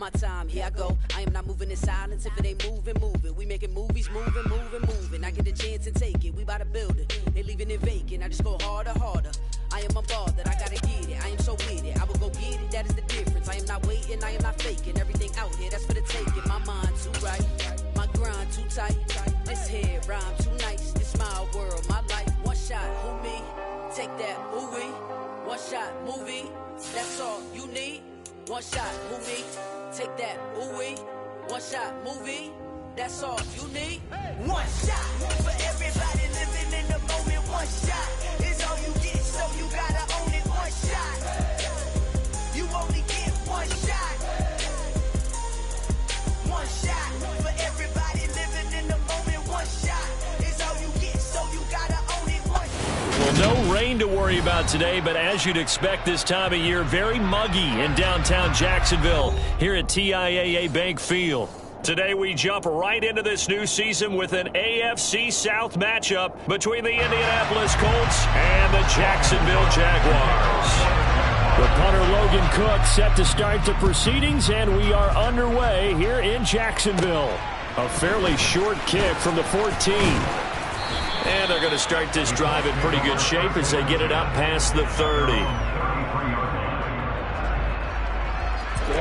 My time, here I go. I am not moving in silence. If it ain't moving, moving. We making movies, moving, moving, moving. I get a chance and take it. We bout to build it. They leaving it vacant. I just go harder, harder. I am unbothered. I gotta get it. I am so with it. I will go get it. That is the difference. I am not waiting. I am not faking. Everything out here, that's for the taking. My mind too right. My grind too tight. This head rhyme too nice. This my world, my life. One shot, who me? Take that, ooh wee. One shot, movie. That's all you need. One shot, movie. Take that, ooh wee. One shot, movie. That's all you need. One shot for everybody living in the moment. One shot is all you get, so you gotta own it. One shot. You only get one shot. One shot for everybody living in the moment. One shot is all you get, so you gotta own it. One shot. Well, no rain to worry about today, but as you'd expect this time of year, very muggy in downtown Jacksonville here at TIAA Bank Field. Today we jump right into this new season with an AFC South matchup between the Indianapolis Colts and the Jacksonville Jaguars. The punter Logan Cook set to start the proceedings, and we are underway here in Jacksonville. A fairly short kick from the 14. And they're going to start this drive in pretty good shape as they get it up past the 30.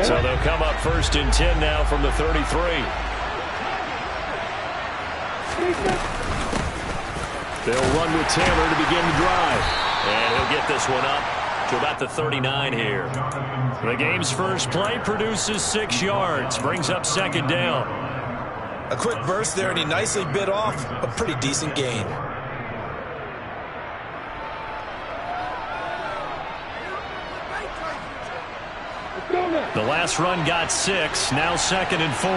So they'll come up 1st and 10 now from the 33. They'll run with Taylor to begin the drive. And he'll get this one up to about the 39 here. The game's first play produces 6 yards, brings up 2nd down. A quick burst there, and he nicely bit off a pretty decent gain. The last run got 6, now 2nd and 4.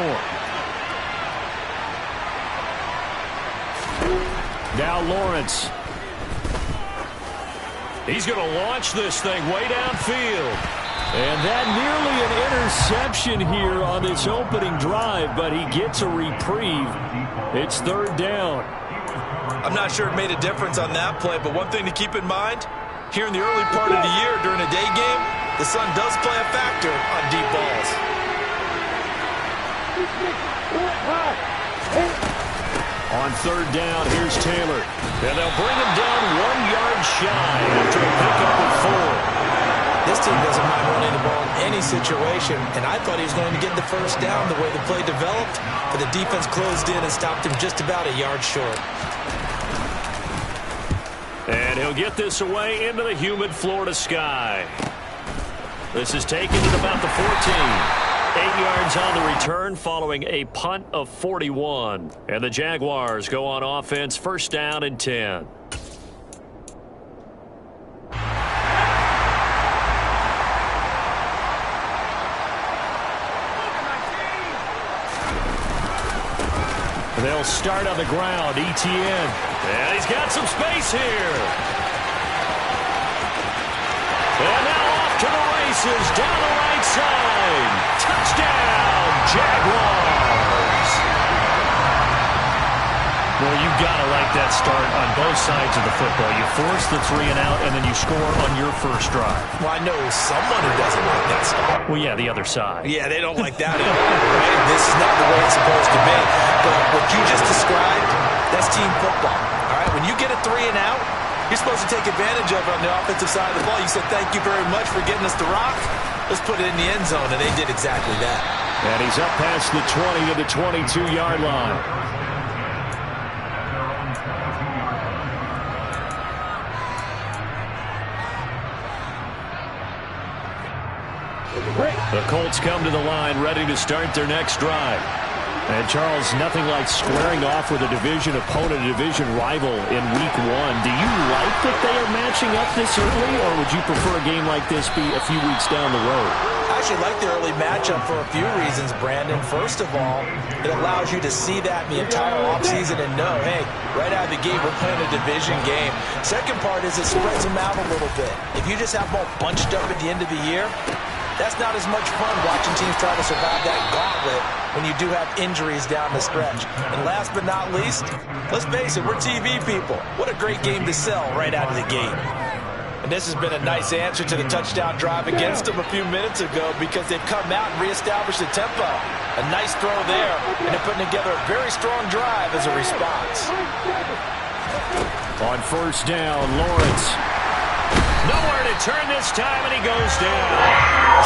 Now Lawrence. He's going to launch this thing way downfield. And that nearly an interception here on this opening drive, but he gets a reprieve. It's 3rd down. I'm not sure it made a difference on that play, but one thing to keep in mind, here in the early part of the year during a day game, the sun does play a factor on deep balls. On 3rd down, here's Taylor. And they'll bring him down 1 yard shy after a pickup of 4. This team doesn't mind running the ball in any situation, and I thought he was going to get the 1st down the way the play developed, but the defense closed in and stopped him just about a yard short. And he'll get this away into the humid Florida sky. This is taken at about the 14. 8 yards on the return following a punt of 41. And the Jaguars go on offense, 1st down and 10. They'll start on the ground. ETN. And he's got some space here. And now off to the races down the right side. Touchdown, Jaguars. Well, you got to like that start on both sides of the football. You force the 3 and out, and then you score on your first drive. Well, I know someone who doesn't like that start. Well, yeah, the other side. Yeah, they don't like that at all, right? This is not the way it's supposed to be. But what you just described, that's team football. All right, when you get a 3 and out, you're supposed to take advantage of it on the offensive side of the ball. You said, thank you very much for getting us the rock. Let's put it in the end zone, and they did exactly that. And he's up past the 20 to the 22-yard line. The Colts come to the line ready to start their next drive. And, Charles, nothing like squaring off with a division opponent, a division rival in Week 1. Do you like that they are matching up this early, or would you prefer a game like this be a few weeks down the road? I actually like the early matchup for a few reasons, Brandon. First of all, it allows you to see that in the entire offseason and know, hey, right out of the gate, we're playing a division game. Second part is it spreads them out a little bit. If you just have them all bunched up at the end of the year, that's not as much fun watching teams try to survive that gauntlet when you do have injuries down the stretch. And last but not least, let's face it, we're TV people. What a great game to sell right out of the gate. And this has been a nice answer to the touchdown drive against them a few minutes ago because they've come out and reestablished the tempo. A nice throw there, and they're putting together a very strong drive as a response. On first down, Lawrence. Nowhere to turn this time, and he goes down.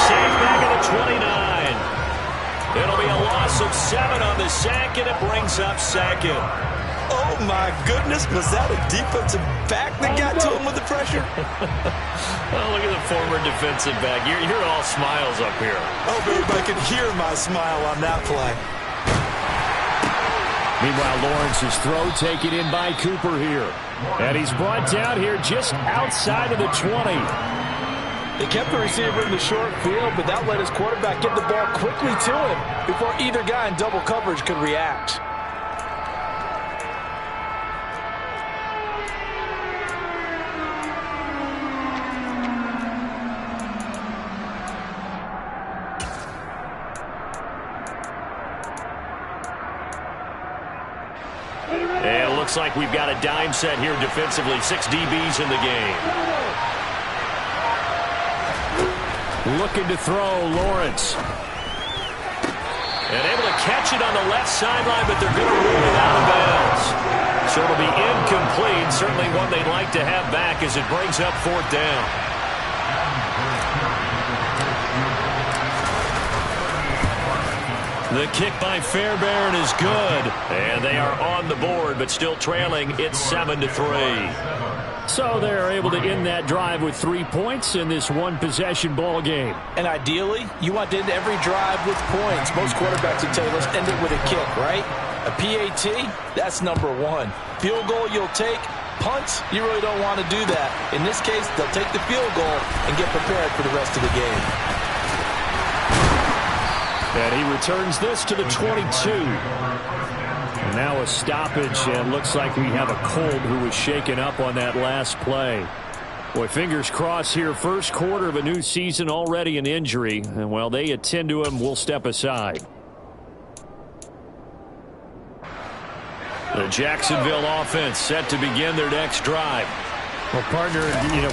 Sacked back at the 29. It'll be a loss of 7 on the sack, and it brings up second. Oh, my goodness. Was that a defensive back that got to him with the pressure? Well, look at the former defensive back. You're all smiles up here. Oh, everybody could hear my smile on that play. Meanwhile, Lawrence's throw taken in by Cooper here. And he's brought down here just outside of the 20. They kept the receiver in the short field, but that let his quarterback get the ball quickly to him before either guy in double coverage could react. And it looks like we've got a dime set here defensively. 6 DBs in the game. Looking to throw, Lawrence. And able to catch it on the left sideline, but they're going to rule it out of bounds. So it'll be incomplete. Certainly one they'd like to have back as it brings up 4th down. The kick by Fairbairn is good. And they are on the board, but still trailing. It's 7-3. So they're able to end that drive with 3 points in this one-possession ball game. And ideally, you want to end every drive with points. Most quarterbacks would tell you, let's end it with a kick, right? A PAT, that's number 1. Field goal you'll take. Punts, you really don't want to do that. In this case, they'll take the field goal and get prepared for the rest of the game. And he returns this to the 22. And now a stoppage, and looks like we have a Colt who was shaken up on that last play. Boy, fingers crossed here. First quarter of a new season, already an injury. And while they attend to him, we'll step aside. The Jacksonville offense set to begin their next drive. Well, partner,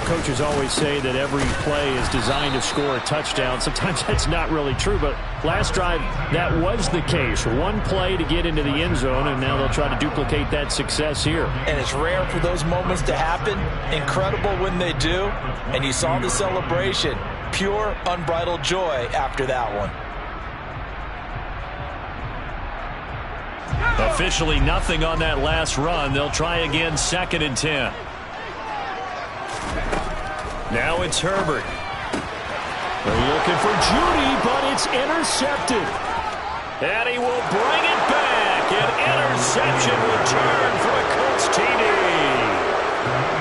coaches always say that every play is designed to score a touchdown. Sometimes that's not really true, but last drive, that was the case. One play to get into the end zone, and now they'll try to duplicate that success here. And it's rare for those moments to happen. Incredible when they do. And you saw the celebration. Pure, unbridled joy after that one. Officially nothing on that last run. They'll try again 2nd and 10. Now it's Herbert. They're looking for Judy, but it's intercepted. And he will bring it back. An interception return for a Colts TD.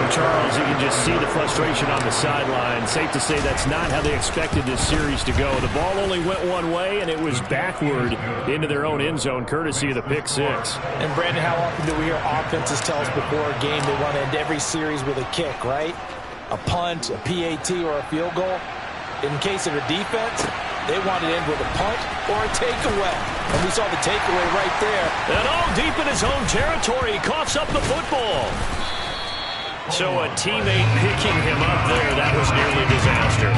And Charles, you can just see the frustration on the sideline. Safe to say that's not how they expected this series to go. The ball only went one way, and it was backward into their own end zone, courtesy of the pick 6. And, Brandon, how often do we hear offenses tell us before a game they want to end every series with a kick, right? A punt, a PAT, or a field goal. In case of a defense, they want to end with a punt or a takeaway. And we saw the takeaway right there. And all deep in his own territory, he coughs up the football. So a teammate picking him up there, that was nearly disaster.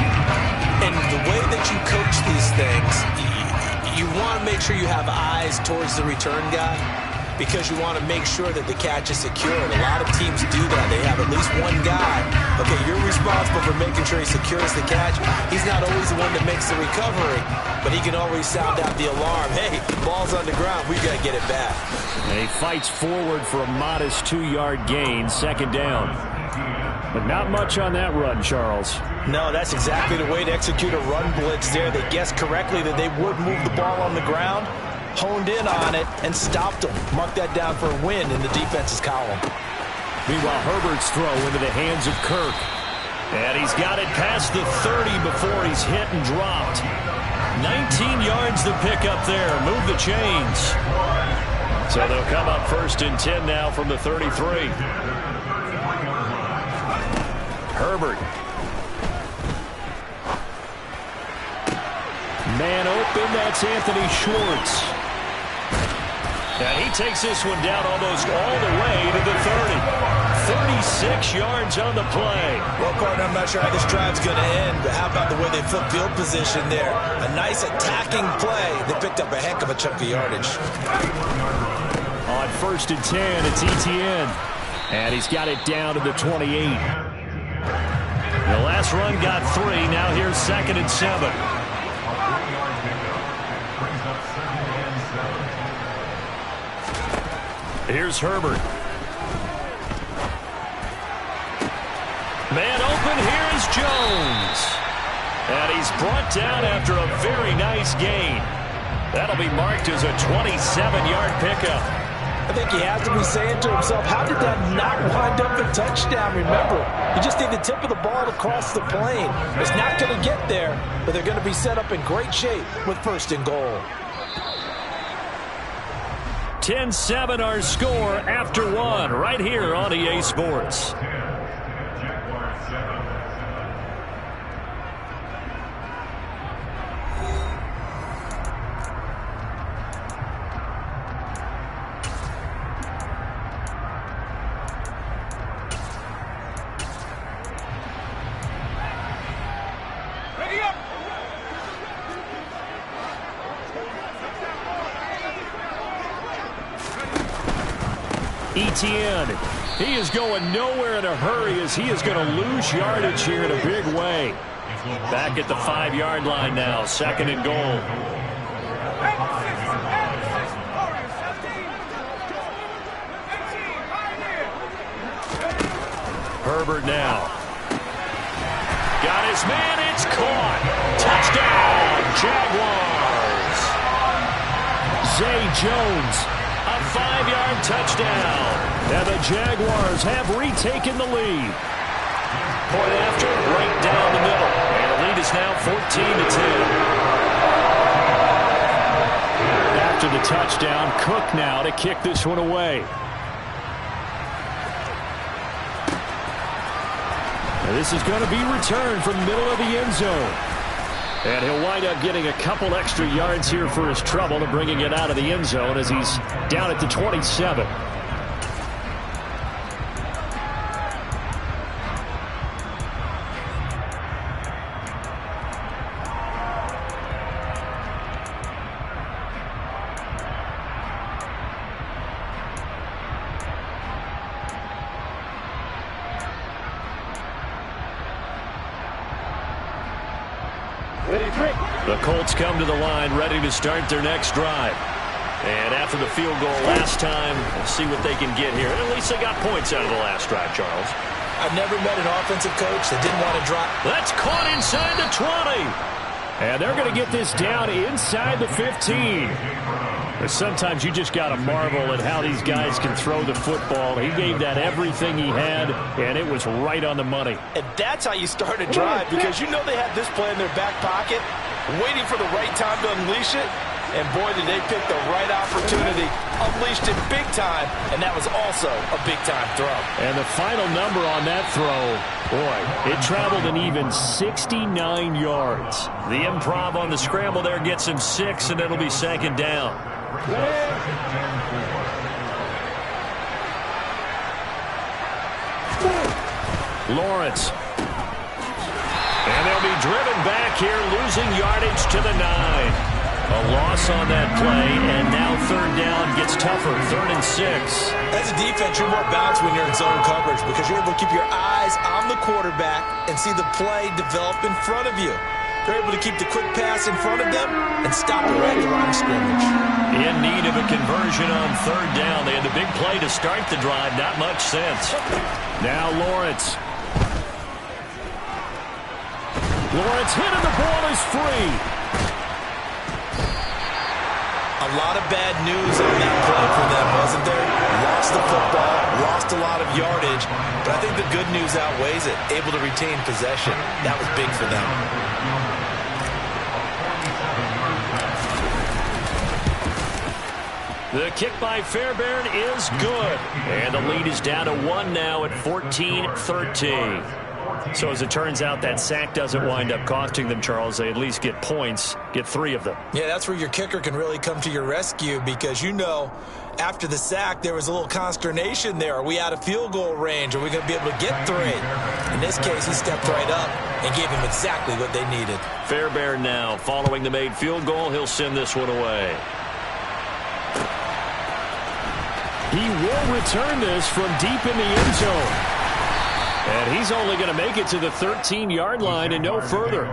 And the way that you coach these things, you want to make sure you have eyes towards the return guy, because you want to make sure that the catch is secured. A lot of teams do that. They have at least one guy. Okay, you're responsible for making sure he secures the catch. He's not always the one that makes the recovery, but he can always sound out the alarm. Hey, ball's on the ground. We've got to get it back. And he fights forward for a modest 2-yard gain, 2nd down. But not much on that run, Charles. No, that's exactly the way to execute a run blitz there. They guessed correctly that they would move the ball on the ground, honed in on it, and stopped them. Mark that down for a win in the defense's column. Meanwhile, Herbert's throw into the hands of Kirk. And he's got it past the 30 before he's hit and dropped. 19 yards to pick up there. Move the chains. So they'll come up 1st and 10 now from the 33. Herbert. Man open, that's Anthony Schwartz. And he takes this one down almost all the way to the 30. 36 yards on the play. Well, partner, I'm not sure how this drive's going to end, but how about the way they flip field position there? A nice attacking play. They picked up a heck of a chunk of yardage. On 1st and 10, it's Etienne. And he's got it down to the 28. The last run got 3. Now here's 2nd and 7. Here's Herbert. Man open, here is Jones. And he's brought down after a very nice gain. That'll be marked as a 27-yard pickup. I think he has to be saying to himself, how did that not wind up a touchdown? Remember, you just need the tip of the ball to cross the plane. It's not going to get there, but they're going to be set up in great shape with 1st and goal. 10-7 our score after 1 right here on EA Sports. Etienne, he is going nowhere in a hurry as he is going to lose yardage here in a big way. Back at the 5-yard line now, 2nd and goal. Herbert now. Got his man, it's caught. Touchdown, Jaguars. Zay Jones. A 5-yard touchdown. And the Jaguars have retaken the lead. Point after, right down the middle. And the lead is now 14-10. After the touchdown, Cook now to kick this one away. And this is going to be returned from the middle of the end zone. And he'll wind up getting a couple extra yards here for his trouble to bringing it out of the end zone as he's down at the 27. The Colts come to the line ready to start their next drive. And after the field goal last time, we'll see what they can get here. At least they got points out of the last drive, Charles. I've never met an offensive coach that didn't want to drop. That's caught inside the 20. And they're going to get this down inside the 15. But sometimes you just got to marvel at how these guys can throw the football. He gave that everything he had, and it was right on the money. And that's how you start a drive, because you know they had this play in their back pocket, waiting for the right time to unleash it. And boy, did they pick the right opportunity, unleashed it big time, and that was also a big-time throw. And the final number on that throw, boy, it traveled an even 69 yards. The improv on the scramble there gets him 6, and it'll be 2nd down. Lawrence. And they'll be driven back here, losing yardage to the 9. A loss on that play, and now 3rd down gets tougher, 3rd and 6. As a defense, you're more balanced when you're in zone coverage because you're able to keep your eyes on the quarterback and see the play develop in front of you. They're able to keep the quick pass in front of them and stop it right at the line of scrimmage. In need of a conversion on 3rd down. They had the big play to start the drive, not much sense. Now Lawrence. Lawrence hit and the ball is free. A lot of bad news on that play for them, wasn't there? Lost the football, lost a lot of yardage, but I think the good news outweighs it. Able to retain possession. That was big for them. The kick by Fairbairn is good. And the lead is down to 1 now at 14-13. So as it turns out, that sack doesn't wind up costing them, Charles. They at least get points, get 3 of them. Yeah, that's where your kicker can really come to your rescue because, you know, after the sack, there was a little consternation there. Are we out of field goal range? Are we going to be able to get 3? In this case, he stepped right up and gave them exactly what they needed. Fairbairn now, following the made field goal, he'll send this one away. He will return this from deep in the end zone. And he's only going to make it to the 13-yard line and no further.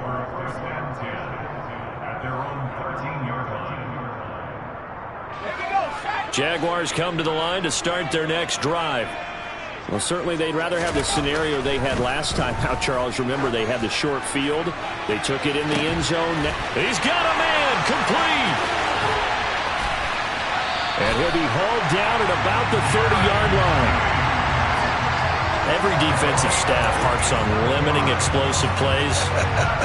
Jaguars come to the line to start their next drive. Well, certainly they'd rather have the scenario they had last time out, Charles. Remember, they had the short field. They took it in the end zone. He's got a man, complete. And he'll be hauled down at about the 30-yard line. Every defensive staff harps on limiting explosive plays.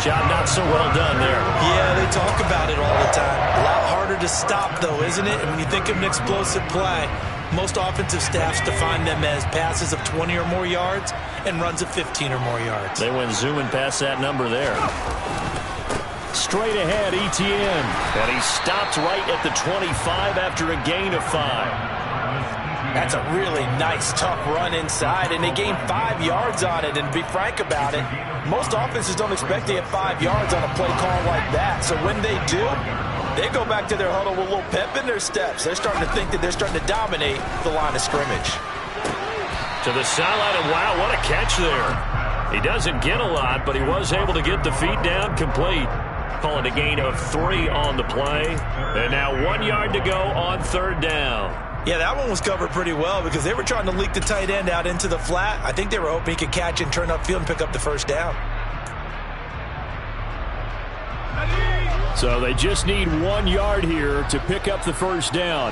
Job not so well done there. Yeah, they talk about it all the time. A lot harder to stop, though, isn't it? And when you think of an explosive play, most offensive staffs define them as passes of 20 or more yards and runs of 15 or more yards. They went zooming past that number there. Straight ahead, Etienne. And he stopped right at the 25 after a gain of 5. That's a really nice, tough run inside, and they gained 5 yards on it. And to be frank about it, most offenses don't expect to get 5 yards on a play call like that. So when they do, they go back to their huddle with a little pep in their steps. They're starting to think that they're starting to dominate the line of scrimmage. To the sideline, and wow, what a catch there. He doesn't get a lot, but he was able to get the feet down complete. Call it a gain of 3 on the play. And now 1 yard to go on 3rd down. Yeah, that one was covered pretty well because they were trying to leak the tight end out into the flat. I think they were hoping he could catch and turn upfield and pick up the 1st down. So they just need 1 yard here to pick up the 1st down.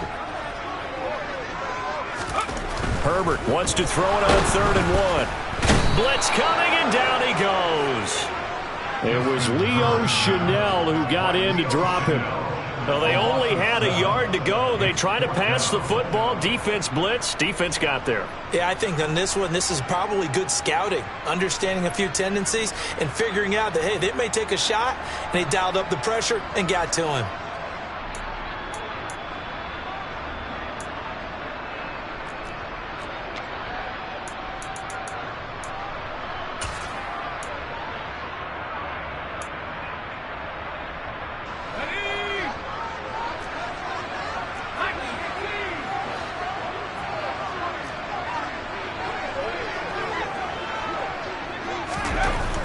Herbert wants to throw it on 3rd and 1. Blitz coming, and down he goes. It was Leo Chanel who got in to drop him. Well, they only had a yard to go. They tried to pass the football. Defense blitz. Defense got there. Yeah, I think on this one, this is probably good scouting, understanding a few tendencies, and figuring out that, hey, they may take a shot, and they dialed up the pressure and got to him.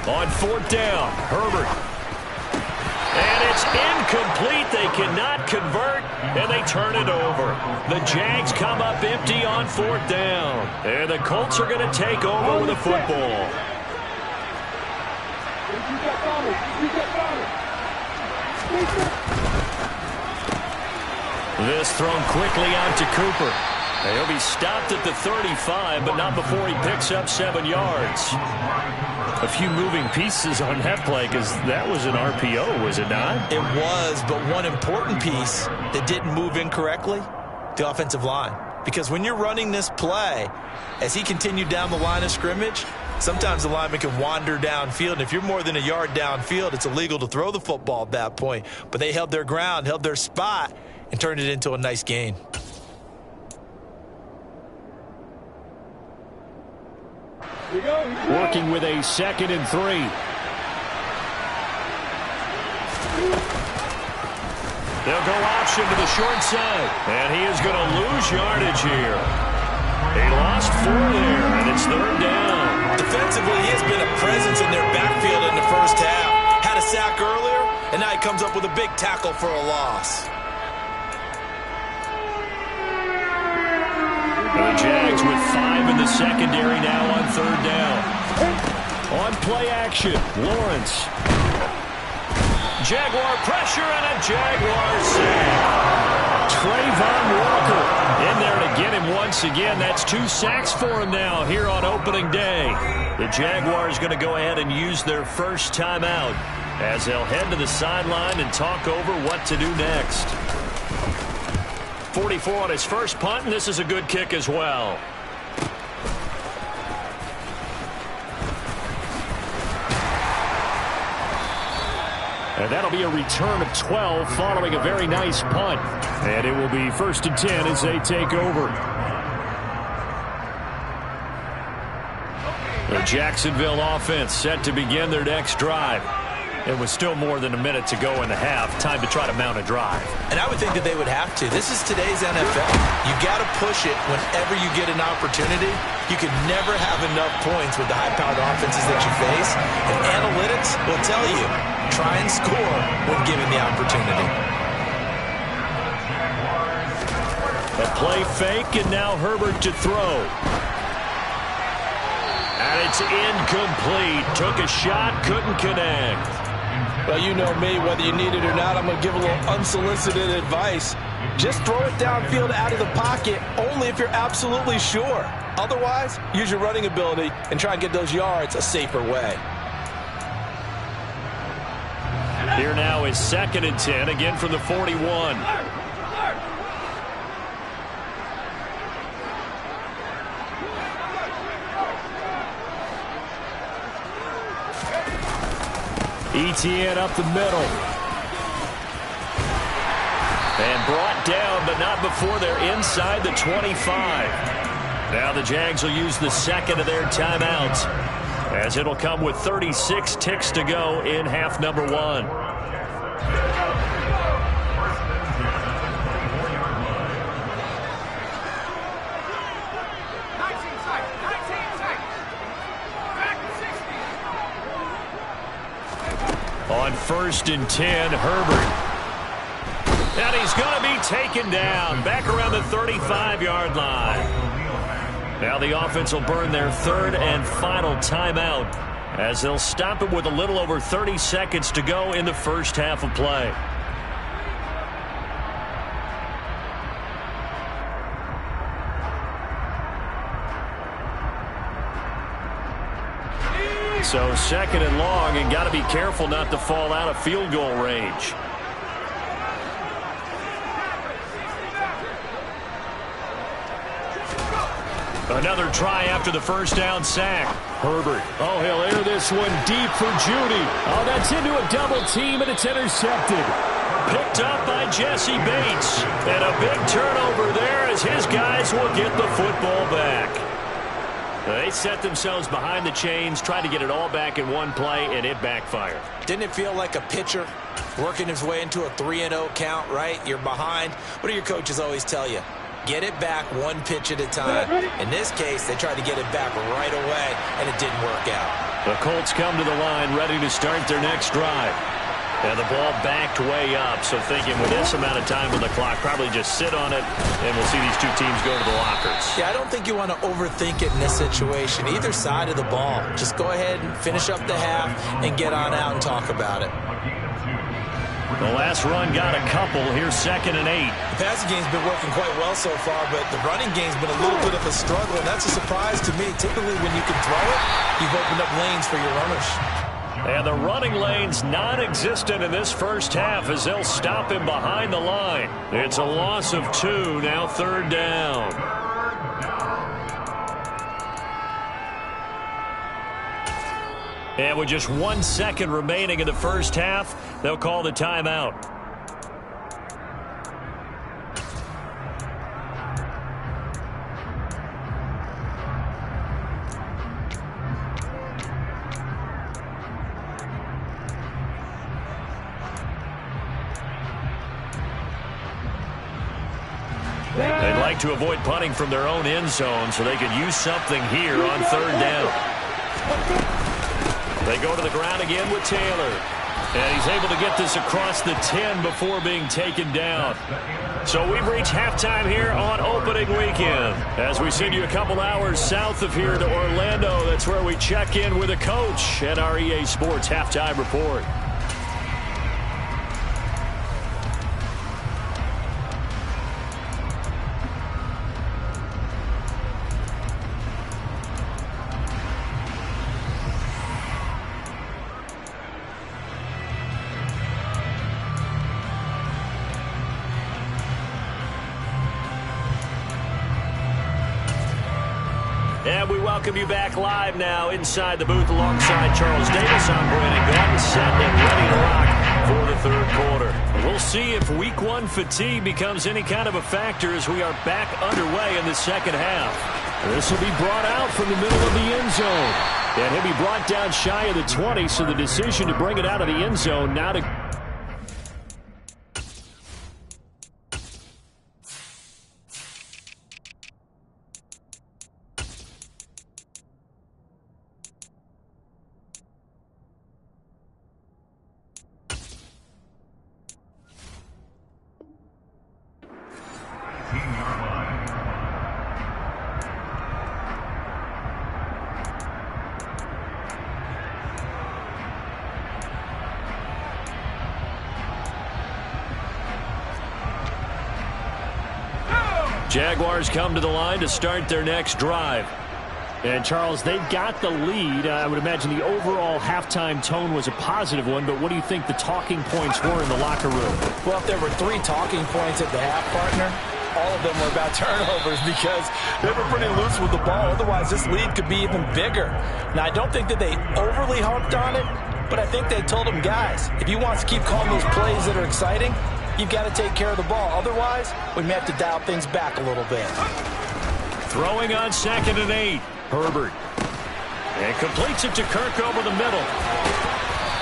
On 4th down, Herbert. And it's incomplete. They cannot convert, and they turn it over. The Jags come up empty on 4th down. And the Colts are going to take over with a football. This thrown quickly out to Cooper. And he'll be stopped at the 35, but not before he picks up 7 yards. A few moving pieces on that play because that was an RPO, was it not? It was, but one important piece that didn't move incorrectly, the offensive line. Because when you're running this play, as he continued down the line of scrimmage, sometimes the lineman can wander downfield. And if you're more than a yard downfield, it's illegal to throw the football at that point. But they held their ground, held their spot, and turned it into a nice gain. Working with a 2nd and 3. They'll go option to the short side. And he is going to lose yardage here. He lost 4 there, and it's 3rd down. Defensively, he has been a presence in their backfield in the 1st half. Had a sack earlier, and now he comes up with a big tackle for a loss. The Jags with 5 in the secondary now on 3rd down. On play action, Lawrence. Jaguar pressure and a Jaguar sack. Trayvon Walker in there to get him once again. That's 2 sacks for him now here on opening day. The Jaguars going to go ahead and use their first timeout as they'll head to the sideline and talk over what to do next. 44 on his first punt, and this is a good kick as well. And that'll be a return of 12 following a very nice punt. And it will be 1st and 10 as they take over. The Jacksonville offense set to begin their next drive. It was still more than a minute to go in the half. Time to try to mount a drive. And I would think that they would have to. This is today's NFL. You got to push it whenever you get an opportunity. You can never have enough points with the high-powered offenses that you face. And analytics will tell you, try and score when given the opportunity. A play fake, and now Herbert to throw. And it's incomplete. Took a shot, couldn't connect. Well, you know me, whether you need it or not, I'm going to give a little unsolicited advice. Just throw it downfield out of the pocket, only if you're absolutely sure. Otherwise, use your running ability and try and get those yards a safer way. Here now is 2nd and 10, again from the 41. ETN up the middle. And brought down, but not before they're inside the 25. Now the Jags will use the second of their timeouts, as it'll come with 36 ticks to go in half number 1. On 1st and 10, Herbert. And he's going to be taken down back around the 35-yard line. Now the offense will burn their 3rd and final timeout, as they'll stop it with a little over 30 seconds to go in the first half of play. So 2nd and long, and got to be careful not to fall out of field goal range. Another try after the first down sack. Herbert. Oh, he'll air this one deep for Judy. Oh, that's into a double team, and it's intercepted. Picked up by Jesse Bates. And a big turnover there as his guys will get the football back. They set themselves behind the chains, tried to get it all back in one play, and it backfired. Didn't it feel like a pitcher working his way into a 3-0 count, right? You're behind. What do your coaches always tell you? Get it back one pitch at a time. In this case, they tried to get it back right away, and it didn't work out. The Colts come to the line ready to start their next drive. And the ball backed way up, so thinking with this amount of time on the clock, probably just sit on it, and we'll see these two teams go to the lockers. Yeah, I don't think you want to overthink it in this situation. Either side of the ball. Just go ahead and finish up the half and get on out and talk about it. The last run got a couple. Here's 2nd and 8. The passing game's been working quite well so far, but the running game's been a little bit of a struggle, and that's a surprise to me. Typically, when you can throw it, you've opened up lanes for your runners. And the running lane's non-existent in this first half as they'll stop him behind the line. It's a loss of 2, now 3rd down. And with just 1 second remaining in the first half, they'll call the timeout. They'd like to avoid punting from their own end zone so they could use something here on 3rd down. They go to the ground again with Taylor. And he's able to get this across the 10 before being taken down. So we've reached halftime here on opening weekend. As we send you a couple hours south of here to Orlando, that's where we check in with a coach at our EA Sports Halftime Report. And we welcome you back live now inside the booth alongside Charles Davis. I'm Brandon Gordon, set and ready to rock for the third quarter. We'll see if week one fatigue becomes any kind of a factor as we are back underway in the second half. This will be brought out from the middle of the end zone. And he'll be brought down shy of the 20, so the decision to bring it out of the end zone now to... Jaguars come to the line to start their next drive. And, Charles, they've got the lead. I would imagine the overall halftime tone was a positive one, but what do you think the talking points were in the locker room? Well, if there were 3 talking points at the half, partner, all of them were about turnovers because they were pretty loose with the ball. Otherwise, this lead could be even bigger. Now, I don't think that they overly harped on it, but I think they told them, guys, if you want to keep calling those plays that are exciting, you've got to take care of the ball. Otherwise, we may have to dial things back a little bit. Throwing on 2nd and 8. Herbert. And completes it to Kirk over the middle.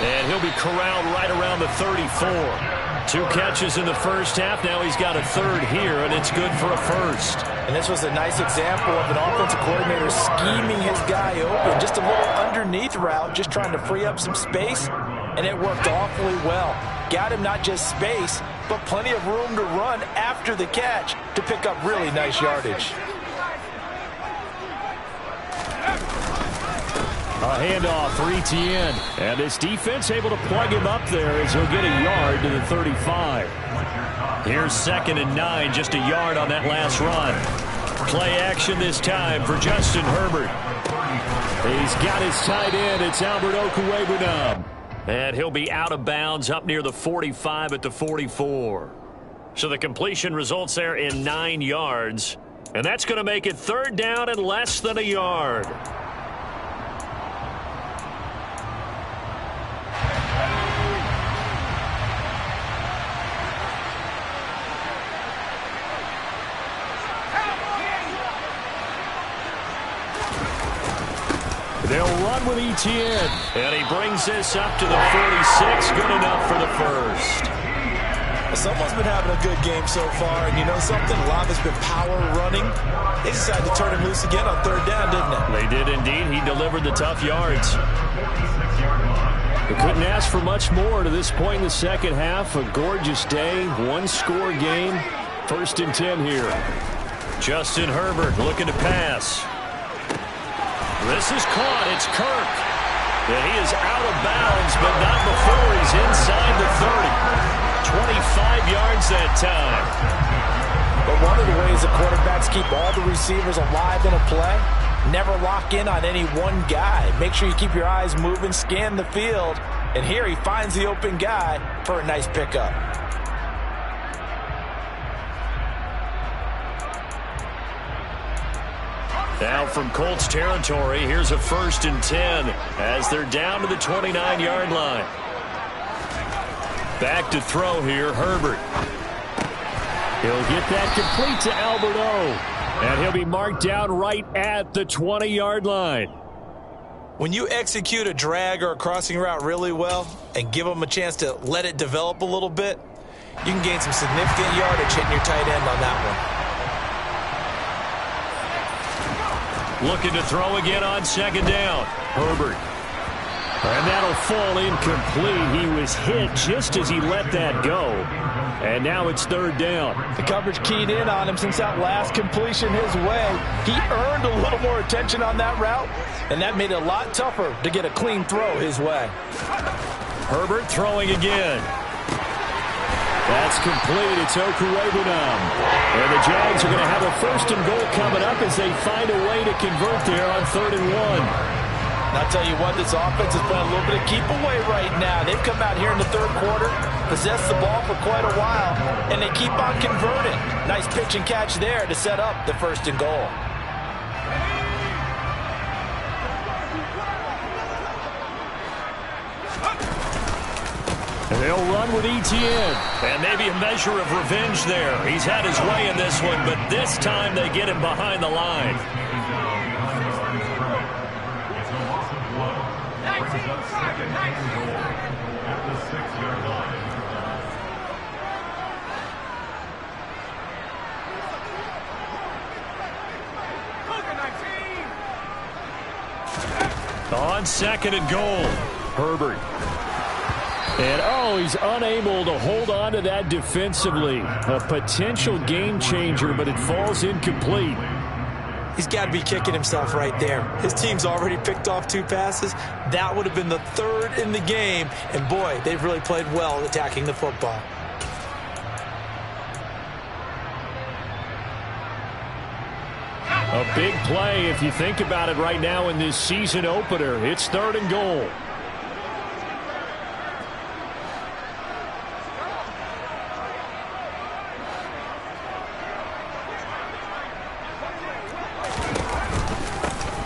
And he'll be corralled right around the 34. 2 catches in the first half. Now he's got a 3rd here, and it's good for a 1st. And this was a nice example of an offensive coordinator scheming his guy open. Just a little underneath route, just trying to free up some space, and it worked awfully well. Got him not just space, but plenty of room to run after the catch to pick up really nice yardage. A handoff for Etienne. And this defense able to plug him up there as he'll get a yard to the 35. Here's 2nd and 9, just a yard on that last run. Play action this time for Justin Herbert. He's got his tight end. It's Albert Okwuegbunam. And he'll be out of bounds up near the 45 at the 44. So the completion results there in 9 yards. And that's going to make it 3rd down and less than a yard. They'll run with Etienne. And he brings this up to the 46. Good enough for the 1st. Someone's been having a good game so far, and you know something? A lot has been power running. They decided to turn him loose again on 3rd down, didn't they? They did indeed. He delivered the tough yards. They couldn't ask for much more to this point in the second half. A gorgeous day, 1-score game. 1st and 10 here. Justin Herbert looking to pass. This is caught. It's Kirk. And he is out of bounds, but not before he's inside the 30. 25 yards that time. But one of the ways the quarterbacks keep all the receivers alive in a play, never lock in on any one guy. Make sure you keep your eyes moving, scan the field. And here he finds the open guy for a nice pickup. Now from Colts territory, here's a 1st and 10 as they're down to the 29-yard line. Back to throw here, Herbert. He'll get that complete to Albert O. And he'll be marked down right at the 20-yard line. When you execute a drag or a crossing route really well and give them a chance to let it develop a little bit, you can gain some significant yardage hitting your tight end on that one. Looking to throw again on 2nd down. Herbert. And that'll fall incomplete. He was hit just as he let that go. And now it's 3rd down. The coverage keyed in on him since that last completion his way. He earned a little more attention on that route, and that made it a lot tougher to get a clean throw his way. Herbert throwing again. That's complete. It's Okwuegbunam. And the Jags are going to have a 1st and goal coming up as they find a way to convert there on 3rd and 1. And I'll tell you what, this offense is playing a little bit of keep away right now. They've come out here in the 3rd quarter, possessed the ball for quite a while, and they keep on converting. Nice pitch and catch there to set up the 1st and goal. They'll run with ETN. And maybe a measure of revenge there. He's had his way in this one, but this time they get him behind the line. On second and goal, Herbert. And, he's unable to hold on to that defensively. A potential game changer, but it falls incomplete. He's got to be kicking himself right there. His team's already picked off 2 passes. That would have been the 3rd in the game. And, boy, they've really played well attacking the football. A big play if you think about it right now in this season opener. It's 3rd and goal.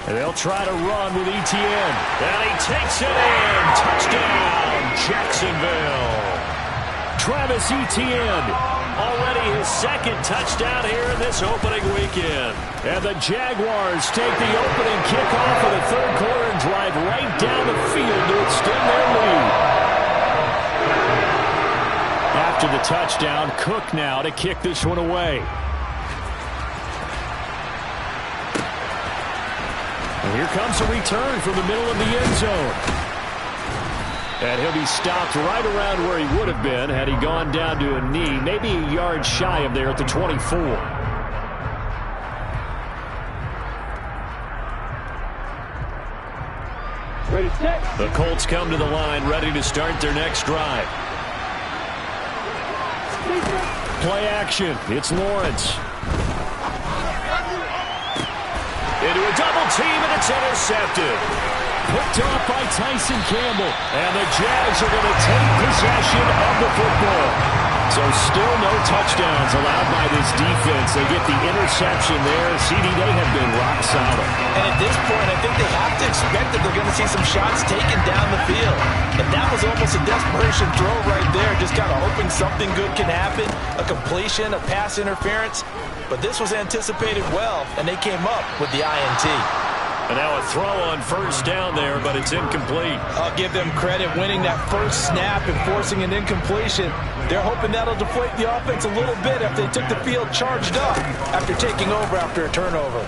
And they'll try to run with ETN. And he takes it in. Touchdown, Jacksonville. Travis Etienne. Already his 2nd touchdown here in this opening weekend. And the Jaguars take the opening kickoff of the 3rd quarter and drive right down the field to extend their lead. After the touchdown, Cook now to kick this one away. And here comes a return from the middle of the end zone. And he'll be stopped right around where he would have been had he gone down to a knee, maybe a yard shy of there at the 24. Ready, set. The Colts come to the line, ready to start their next drive. Play action. It's Lawrence. Into a double team, and it's intercepted. Picked off by Tyson Campbell. And the Jags are going to take possession of the football. So still no touchdowns allowed by this defense. They get the interception there. CD, they have been rock solid. And at this point, I think they have to expect that they're going to see some shots taken down the field. And that was almost a desperation throw right there. Just kind of hoping something good can happen. A completion, a pass interference. But this was anticipated well, and they came up with the INT. And now a throw on 1st down there, but it's incomplete. I'll give them credit winning that first snap and forcing an incompletion. They're hoping that'll deflate the offense a little bit after they took the field charged up after taking over after a turnover.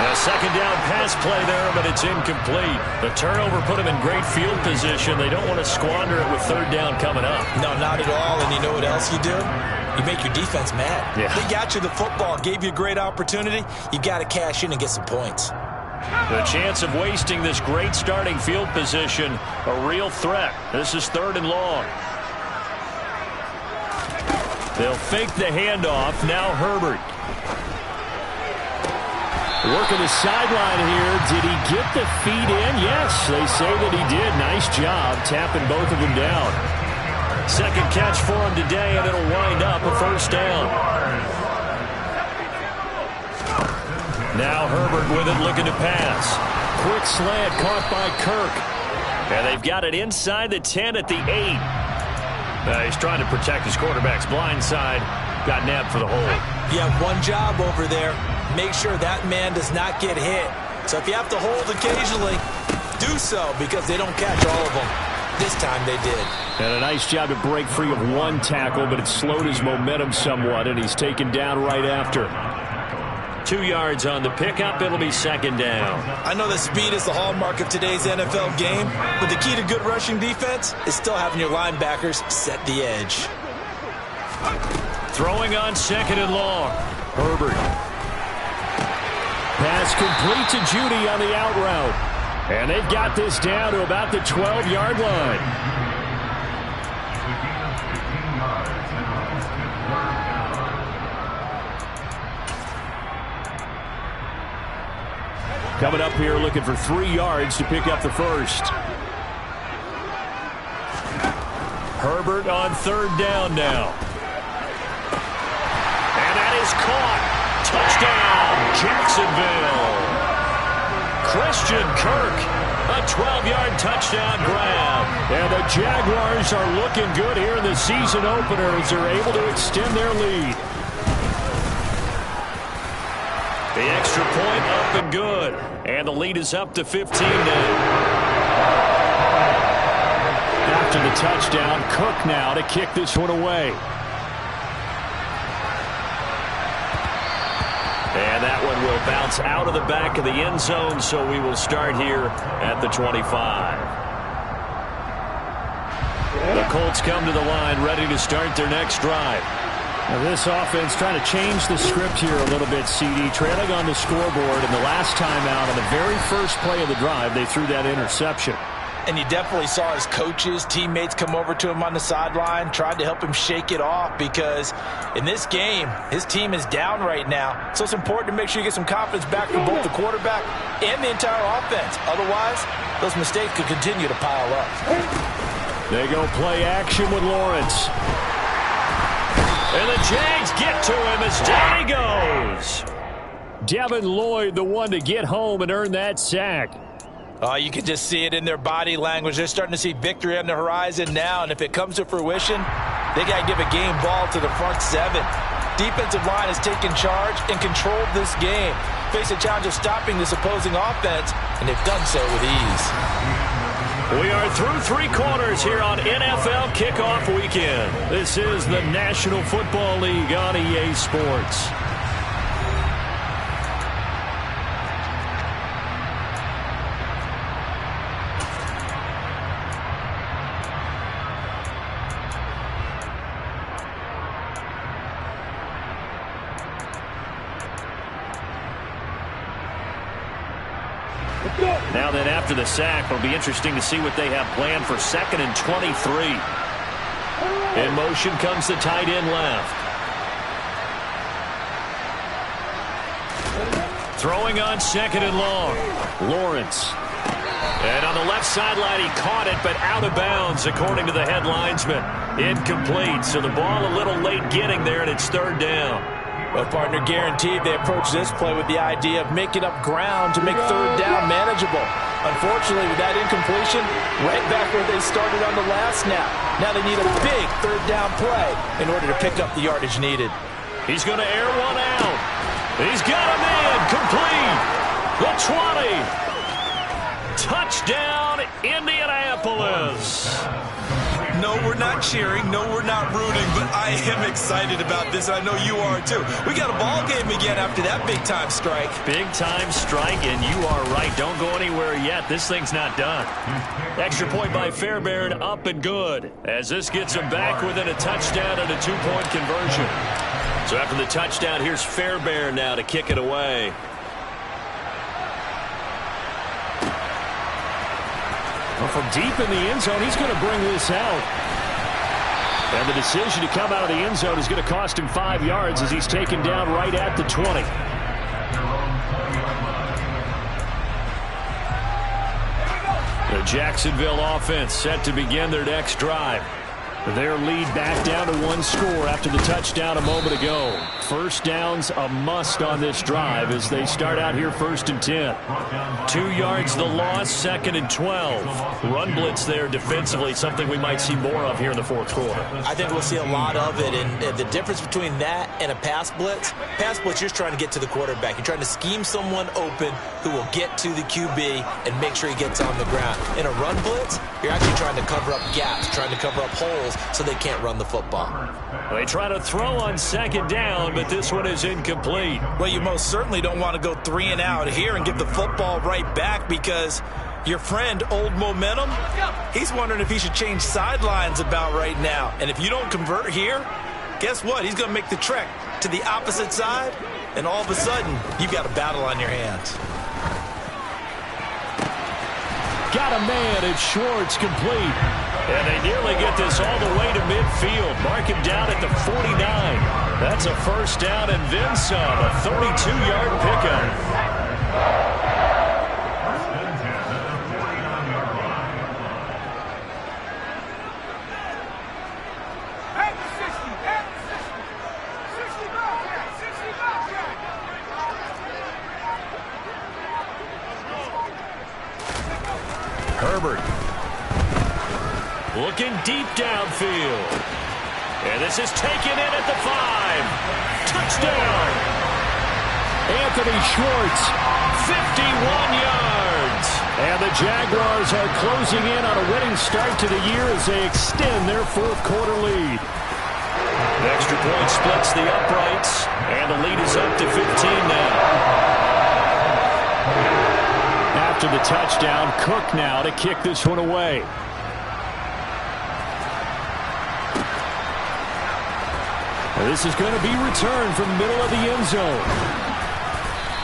A 2nd down pass play there, but it's incomplete. The turnover put them in great field position. They don't want to squander it with 3rd down coming up. No, not at all. And you know what else you do? You make your defense mad. Yeah. They got you the football, gave you a great opportunity. You got to cash in and get some points. The chance of wasting this great starting field position, a real threat. This is 3rd and long. They'll fake the handoff. Now Herbert. Working the sideline here. Did he get the feet in? Yes, they say that he did. Nice job tapping both of them down. 2nd catch for him today, and it'll wind up a 1st down. Now Herbert with it, looking to pass. Quick slant caught by Kirk. And they've got it inside the 10 at the 8. He's trying to protect his quarterback's blind side. Got nabbed for the hold. You have one job over there. Make sure that man does not get hit. So if you have to hold occasionally, do so, because they don't catch all of them. This time they did. And a nice job to break free of one tackle, but it slowed his momentum somewhat, and he's taken down right after. 2 yards on the pickup. It'll be 2nd down. I know that speed is the hallmark of today's NFL game, but the key to good rushing defense is still having your linebackers set the edge. Throwing on 2nd and long. Herbert. Pass complete to Judy on the out route. And they've got this down to about the 12-yard line. Coming up here looking for 3 yards to pick up the 1st. Herbert on 3rd down now. And that is caught. Touchdown, Jacksonville. Christian Kirk A 12-yard touchdown grab. And the Jaguars are looking good here in the season opener as they're able to extend their lead. The extra point up and good. And the lead is up to 15 now. After the touchdown, Cook now to kick this one away. And that one will bounce out of the back of the end zone, so we will start here at the 25. The Colts come to the line, ready to start their next drive. Now this offense trying to change the script here a little bit, CD. Trailing on the scoreboard, and the last time out on the very first play of the drive, they threw that interception. And you definitely saw his coaches, teammates come over to him on the sideline, tried to help him shake it off because in this game, his team is down right now. So it's important to make sure you get some confidence back from both the quarterback and the entire offense. Otherwise, those mistakes could continue to pile up. They go play action with Lawrence. And the Jags get to him as down he goes. Devin Lloyd, the one to get home and earn that sack. Oh, you can just see it in their body language. They're starting to see victory on the horizon now, and if it comes to fruition, they got to give a game ball to the front seven. Defensive line has taken charge and controlled this game. Face a challenge of stopping this opposing offense, and they've done so with ease. We are through three quarters here on NFL Kickoff Weekend. This is the National Football League on EA Sports. Now then, after the sack, it'll be interesting to see what they have planned for 2nd and 23. In motion comes the tight end left. Throwing on 2nd and long. Lawrence. And on the left sideline, he caught it, but out of bounds, according to the head linesman. Incomplete, so the ball a little late getting there, and it's 3rd down. Well, partner, guaranteed they approach this play with the idea of making up ground to make 3rd down manageable. Unfortunately, with that incompletion, right back where they started on the last snap. Now they need a big 3rd down play in order to pick up the yardage needed. He's going to air one out. He's got him in. Complete. The 20. Touchdown, Indianapolis. No, we're not cheering. No, we're not rooting, but I am excited about this, and I know you are too. We got a ball game again after that big-time strike. Big-time strike, and you are right. Don't go anywhere yet. This thing's not done. Extra point by Fairbairn, up and good, as this gets him back within a touchdown and a 2-point conversion. So after the touchdown, here's Fairbairn now to kick it away. Well, from deep in the end zone, he's going to bring this out. And the decision to come out of the end zone is going to cost him 5 yards as he's taken down right at the 20. The Jacksonville offense set to begin their next drive. Their lead back down to 1 score after the touchdown a moment ago. First down's a must on this drive as they start out here 1st and 10. 2 yards the loss, 2nd and 12. Run blitz there defensively, something we might see more of here in the 4th quarter. I think we'll see a lot of it, and the difference between that and a pass blitz, you're just trying to get to the quarterback. You're trying to scheme someone open who will get to the QB and make sure he gets on the ground. In a run blitz, you're actually trying to cover up gaps, trying to cover up holes so they can't run the football. They try to throw on 2nd down, but this one is incomplete. Well, you most certainly don't want to go 3 and out here and give the football right back because your friend, Old Momentum, he's wondering if he should change sidelines about right now. And if you don't convert here, guess what? He's going to make the trek to the opposite side, and all of a sudden, you've got a battle on your hands. Got a man, it's Schwartz, complete. And they nearly get this all the way to midfield. Mark him down at the 49. That's a 1st down and then some. A 32-yard pickup. Herbert. Looking deep downfield. And this is taken in at the 5. Touchdown. Anthony Schwartz, 51 yards. And the Jaguars are closing in on a winning start to the year as they extend their fourth-quarter lead. The extra point splits the uprights, and the lead is up to 15 now. After the touchdown, Cook now to kick this one away. And this is going to be returned from the middle of the end zone.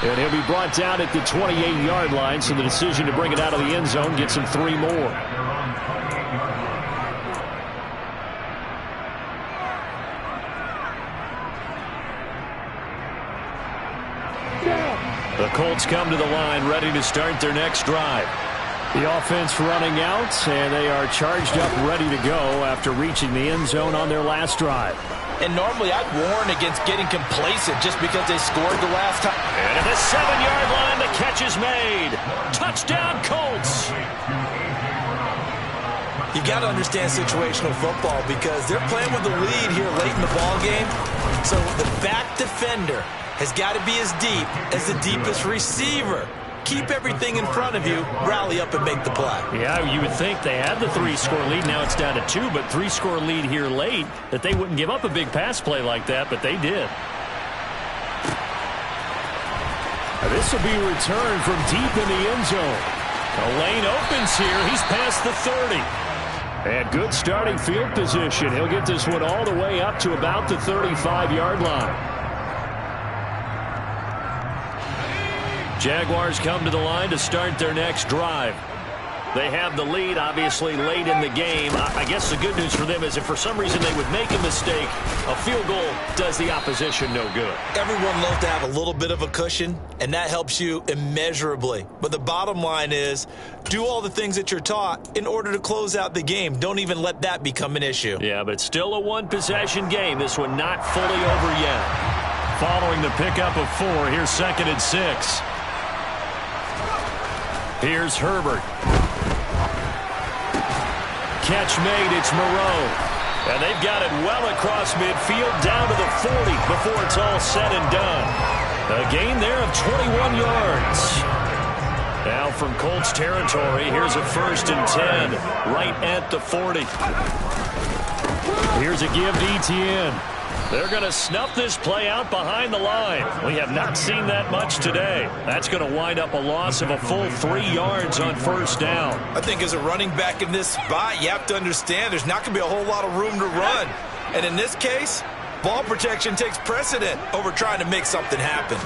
And he'll be brought down at the 28-yard line, so the decision to bring it out of the end zone gets him 3 more. The Colts come to the line, ready to start their next drive. The offense running out, and they are charged up, ready to go after reaching the end zone on their last drive. And normally I'd warn against getting complacent just because they scored the last time. And at the 7-yard line, the catch is made. Touchdown, Colts. You got to understand situational football because they're playing with the lead here late in the ball game. So the back defender has got to be as deep as the deepest receiver. Keep everything in front of you, rally up and make the play. Yeah, you would think they had the 3-score lead. Now it's down to 2, but 3-score lead here late, that they wouldn't give up a big pass play like that, but they did. This will be returned from deep in the end zone. The lane opens here. He's past the 30. And good starting field position. He'll get this one all the way up to about the 35-yard line. Jaguars come to the line to start their next drive. They have the lead, obviously, late in the game. I guess the good news for them is if for some reason they would make a mistake, a field goal does the opposition no good. Everyone loves to have a little bit of a cushion, and that helps you immeasurably. But the bottom line is, do all the things that you're taught in order to close out the game. Don't even let that become an issue. Yeah, but still a one-possession game. This one not fully over yet. Following the pickup of 4, here's 2nd and 6. Here's Herbert. Catch made, it's Moreau. And they've got it well across midfield down to the 40 before it's all said and done. A gain there of 21 yards. Now from Colts territory, here's a 1st and 10 right at the 40. Here's a give to Etienne. They're going to snuff this play out behind the line. We have not seen that much today. That's going to wind up a loss of a full 3 yards on 1st down. I think as a running back in this spot, you have to understand there's not going to be a whole lot of room to run. And in this case, ball protection takes precedent over trying to make something happen.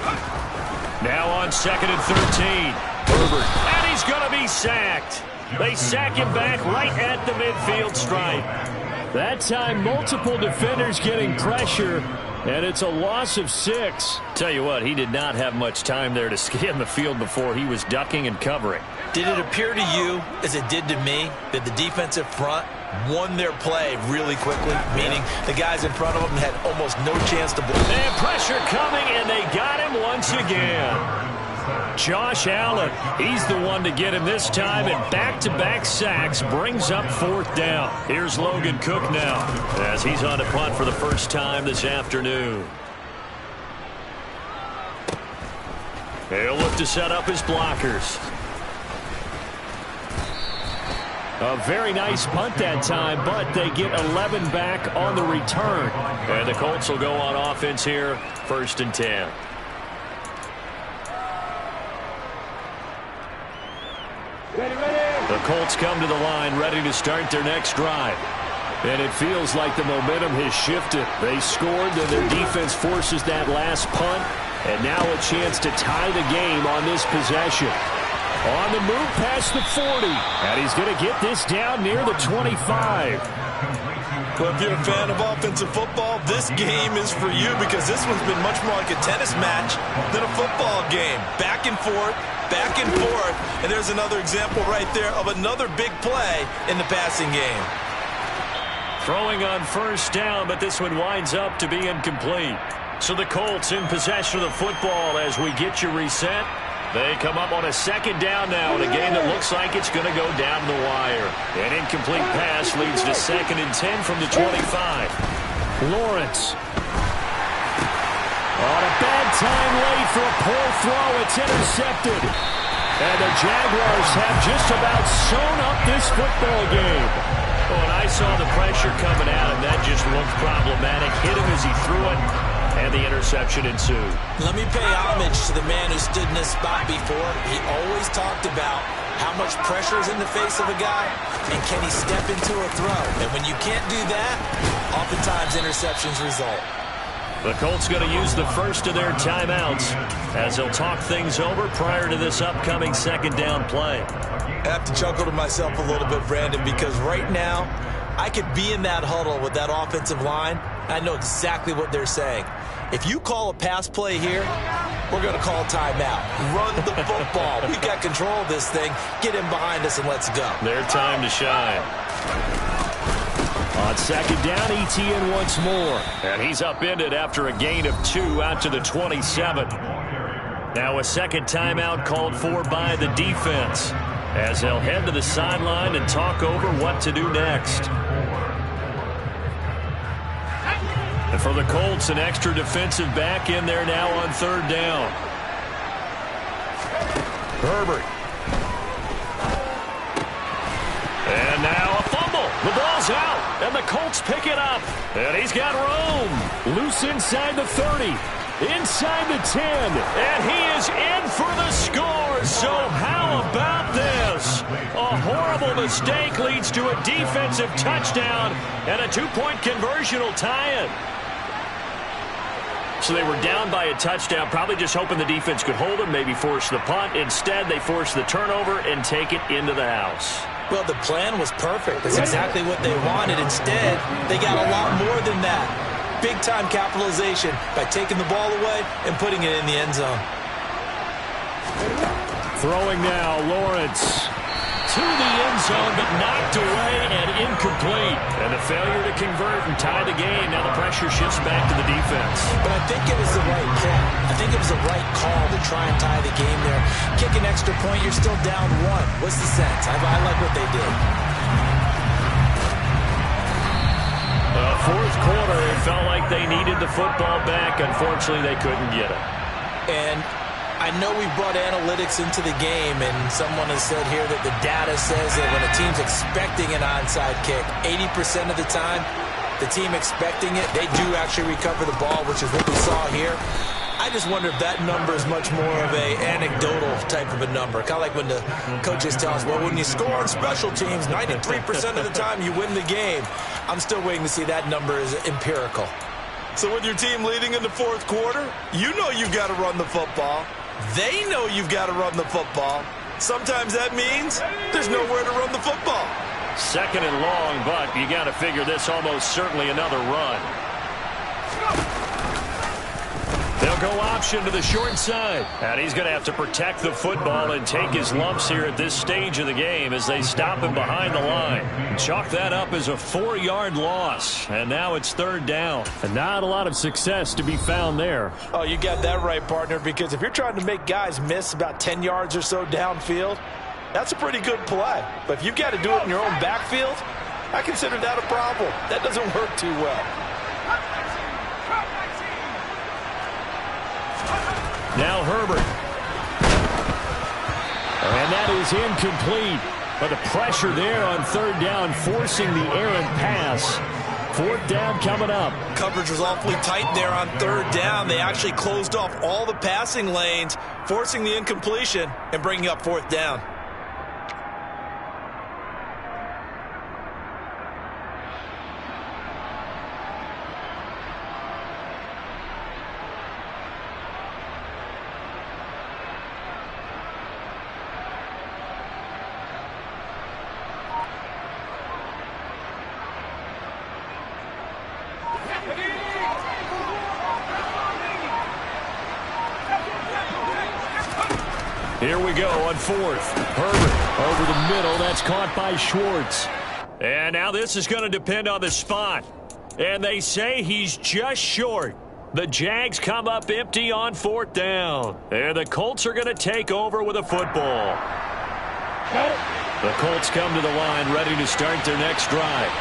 Now on 2nd and 13. Herbert. And he's going to be sacked. They sack him back right at the midfield stripe. That time, multiple defenders getting pressure, and it's a loss of 6. Tell you what, he did not have much time there to scan the field before he was ducking and covering. Did it appear to you, as it did to me, that the defensive front won their play really quickly? Meaning the guys in front of them had almost no chance to block. And pressure coming, and they got him once again. Josh Allen, he's the one to get him this time, and back-to-back sacks brings up 4th down. Here's Logan Cook now as he's on to punt for the first time this afternoon. He'll look to set up his blockers. A very nice punt that time, but they get 11 back on the return. And the Colts will go on offense here, 1st and 10. The Colts come to the line ready to start their next drive. And it feels like the momentum has shifted. They scored, then their defense forces that last punt. And now a chance to tie the game on this possession. On the move past the 40. And he's going to get this down near the 25. Well, if you're a fan of offensive football, this game is for you because this one's been much more like a tennis match than a football game. Back and forth, and there's another example right there of another big play in the passing game. Throwing on 1st down, but this one winds up to be incomplete. So the Colts in possession of the football as we get you reset. They come up on a second down now in a game that looks like it's going to go down the wire. An incomplete pass leads to 2nd and 10 from the 25. Lawrence. On a bad time late for a poor throw. It's intercepted. And the Jaguars have just about sewn up this football game. When I saw the pressure coming at him, that just looked problematic. Hit him as he threw it, and the interception ensued. Let me pay homage to the man who stood in this spot before. He always talked about how much pressure is in the face of a guy, and can he step into a throw. And when you can't do that, oftentimes interceptions result. The Colts going to use the first of their timeouts as they'll talk things over prior to this upcoming 2nd down play. I have to chuckle to myself a little bit, Brandon, because right now I could be in that huddle with that offensive line. I know exactly what they're saying. If you call a pass play here, we're going to call timeout. Run the football. We've got control of this thing. Get him behind us and let's go. Their time to shine. On 2nd down, Etienne once more. And he's upended after a gain of 2 out to the 27. Now a second timeout called for by the defense as they'll head to the sideline and talk over what to do next. And for the Colts, an extra defensive back in there now on 3rd down. Herbert. And now a fumble. The ball's out, and the Colts pick it up. And he's got room. Loose inside the 30, inside the 10, and he is in for the score. So how about this? A horrible mistake leads to a defensive touchdown, and a 2-point conversion will tie it. So they were down by a touchdown, probably just hoping the defense could hold them, maybe force the punt. Instead, they force the turnover and take it into the house. Well, the plan was perfect. That's exactly what they wanted. Instead, they got a lot more than that. Big-time capitalization by taking the ball away and putting it in the end zone. Throwing now, Lawrence. To the end zone, but knocked away and incomplete. And the failure to convert and tie the game. Now the pressure shifts back to the defense. But I think it was the right play. I think it was the right call to try and tie the game there. Kick an extra point, you're still down 1. What's the sense? I like what they did. Fourth quarter, it felt like they needed the football back. Unfortunately, they couldn't get it. And I know we brought analytics into the game, and someone has said here that the data says that when a team's expecting an onside kick, 80% of the time, the team expecting it, they do actually recover the ball, which is what we saw here. I just wonder if that number is much more of a anecdotal type of a number. Kind of like when the coaches tell us, well, when you score on special teams, 93% of the time you win the game. I'm still waiting to see that number is empirical. So with your team leading in the fourth quarter, you know you've got to run the football. They know you've got to run the football. Sometimes that means there's nowhere to run the football. 2nd and long, but you got to figure this almost certainly another run. They'll go option to the short side. And he's going to have to protect the football and take his lumps here at this stage of the game as they stop him behind the line. Chalk that up as a 4-yard loss. And now it's 3rd down. And not a lot of success to be found there. Oh, you got that right, partner, because if you're trying to make guys miss about 10 yards or so downfield, that's a pretty good play. But if you've got to do it in your own backfield, I consider that a problem. That doesn't work too well. Now Herbert. And that is incomplete. But the pressure there on 3rd down, forcing the errant pass. 4th down coming up. Coverage was awfully tight there on 3rd down. They actually closed off all the passing lanes, forcing the incompletion and bringing up 4th down. Here we go on 4th. Herbert over the middle. That's caught by Schwartz. And now this is going to depend on the spot. And they say he's just short. The Jags come up empty on 4th down. And the Colts are going to take over with a football. The Colts come to the line ready to start their next drive.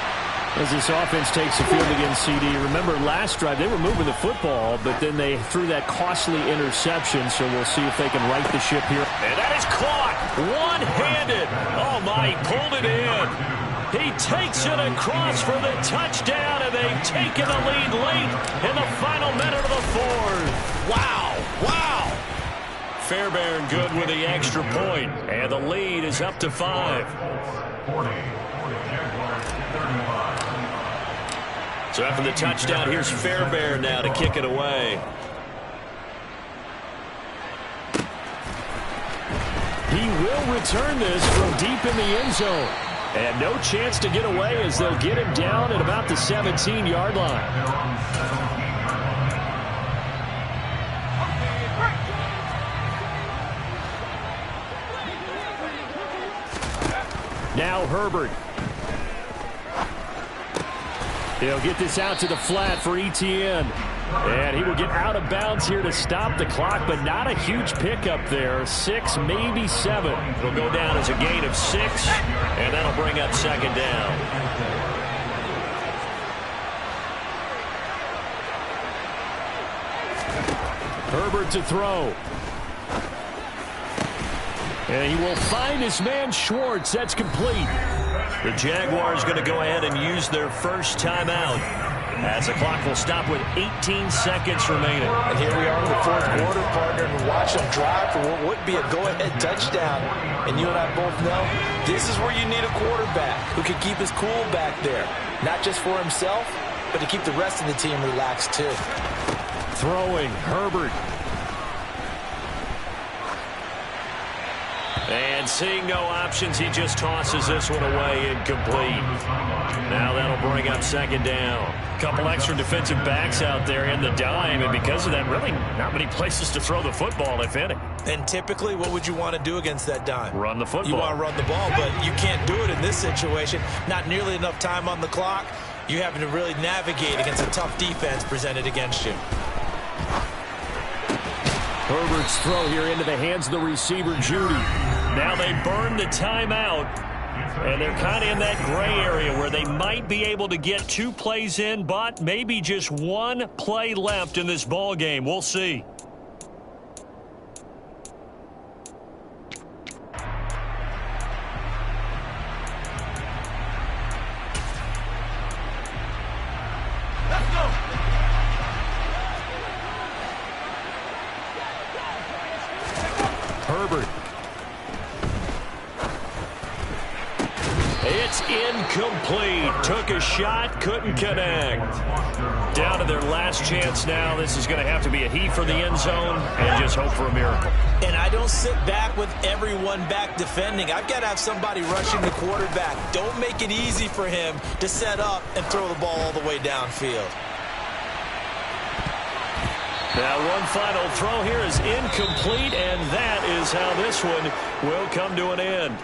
As this offense takes the field against CD, remember last drive they were moving the football, but then they threw that costly interception, so we'll see if they can right the ship here. And that is caught one-handed. Oh, my, he pulled it in. He takes it across for the touchdown, and they've taken the lead late in the final minute of the 4th. Wow, wow. Fairbairn good with the extra point, and the lead is up to 5. So after the touchdown, here's Fairbairn now to kick it away. He will return this from deep in the end zone. And no chance to get away as they'll get him down at about the 17-yard line. Now Herbert. He'll get this out to the flat for Etienne. And he will get out of bounds here to stop the clock, but not a huge pickup there. 6, maybe 7. Will go down as a gain of 6, and that'll bring up 2nd down. Herbert to throw. And he will find his man Schwartz. That's complete. The Jaguars going to go ahead and use their first timeout, as the clock will stop with 18 seconds remaining. And here we are in the 4th quarter, partner, and watch them drive for what would be a go-ahead touchdown. And you and I both know this is where you need a quarterback who can keep his cool back there, not just for himself, but to keep the rest of the team relaxed too. Throwing, Herbert. And seeing no options, he just tosses this one away, incomplete. Now that'll bring up 2nd down. Couple extra defensive backs out there in the dime, and because of that, really not many places to throw the football, if any. And typically, what would you want to do against that dime? Run the football. You want to run the ball, but you can't do it in this situation. Not nearly enough time on the clock. You're having to really navigate against a tough defense presented against you. Herbert's throw here into the hands of the receiver, Judy. Now they burn the timeout, and they're kind of in that gray area where they might be able to get 2 plays in, but maybe just 1 play left in this ball game. We'll see. Herbert. It's incomplete. Took a shot, couldn't connect. Down to their last chance now. This is going to have to be a heave for the end zone and just hope for a miracle. And I don't sit back with everyone back defending. I've got to have somebody rushing the quarterback. Don't make it easy for him to set up and throw the ball all the way downfield. Now one final throw here is incomplete, and that is how this one will come to an end.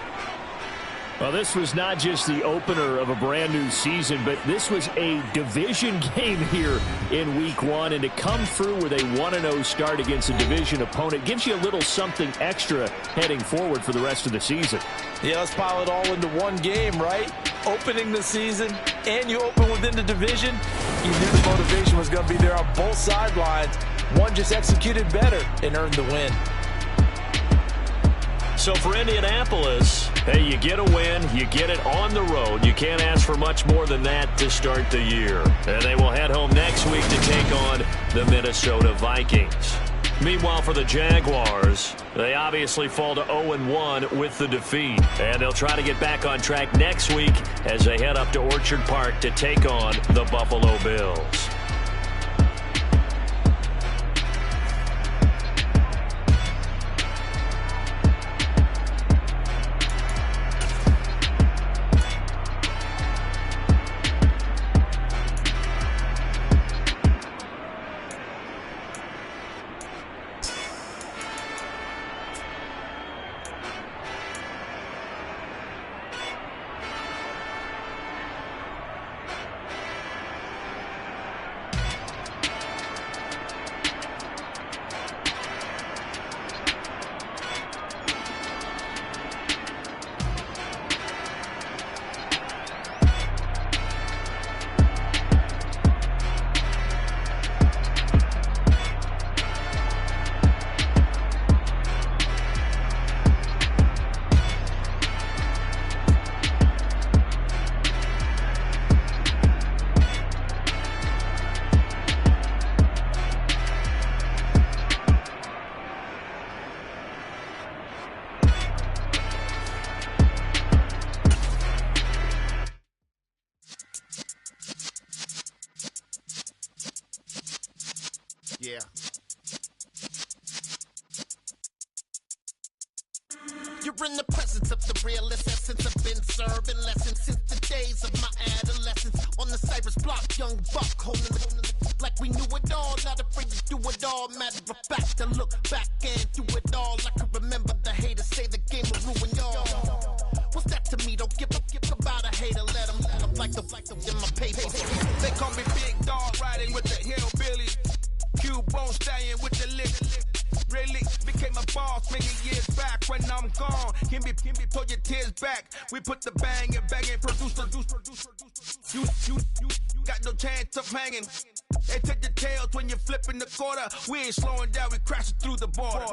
Well, this was not just the opener of a brand new season, but this was a division game here in Week 1, and to come through with a 1-0 start against a division opponent gives you a little something extra heading forward for the rest of the season. Yeah, let's pile it all into one game, right? Opening the season, and you open within the division. You knew the motivation was going to be there on both sidelines. One just executed better and earned the win. So for Indianapolis, hey, you get a win, you get it on the road. You can't ask for much more than that to start the year. And they will head home next week to take on the Minnesota Vikings. Meanwhile, for the Jaguars, they obviously fall to 0-1 with the defeat. And they'll try to get back on track next week as they head up to Orchard Park to take on the Buffalo Bills. You're in the presence of the realest essence. I've been serving lessons since the days of my adolescence. On the Cypress block, young buck holding the like we knew it all. Not afraid to do it all. Matter of fact, to look back and do it all. I can remember the haters say the game will ruin y'all. What's that to me? Don't give about a hater. Let them like the in my paper. They call me Big Dog, riding with the hillbilly. Cubone staying with the lick. Really became a boss many years back. When I'm gone, can be pull your tears back. We put the bang and produce. You got no chance of hanging. They take the tails when you're flipping the quarter. We ain't slowing down, we crashing through the border.